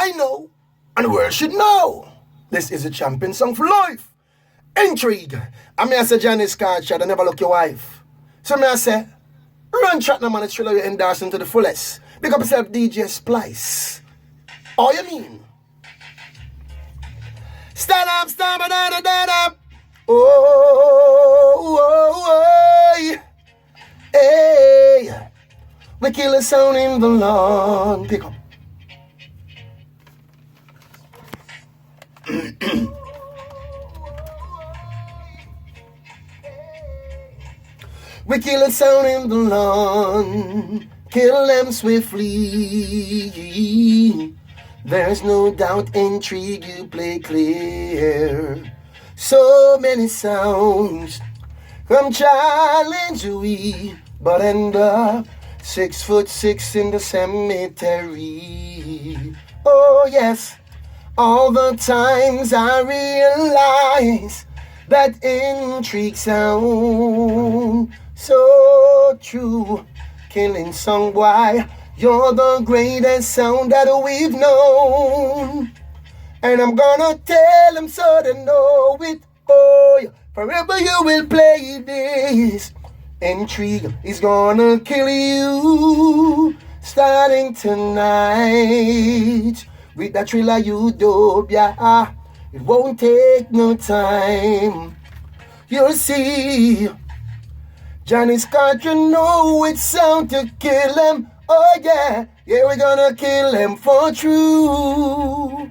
I know, and the world should know. This is a champion song for life. Intrigue. I mean, I say Johnny's card shot, I never look your wife. So me I say, run track no man, it's trailer you endorsing to the fullest. Pick up yourself DJ Splice. All you mean? Stand up, stand up. Oh, hey. We kill a sound in the lawn. Pick up. We kill a sound in the lawn, kill them swiftly. There's no doubt, intrigue, you play clear. So many sounds come challenge we, but end up 6'6" in the cemetery. Oh yes, all the times I realize that intrigue sound so true. Killing song, why you're the greatest sound that we've known. And I'm gonna tell them so they know it. Oh, yeah. Forever you will play this. Intrigue is gonna kill you. Starting tonight with that thriller you dope, yeah. It won't take no time. You'll see. Johnny's card, you know it's sound to kill him. Oh yeah, yeah, we're gonna kill him for true.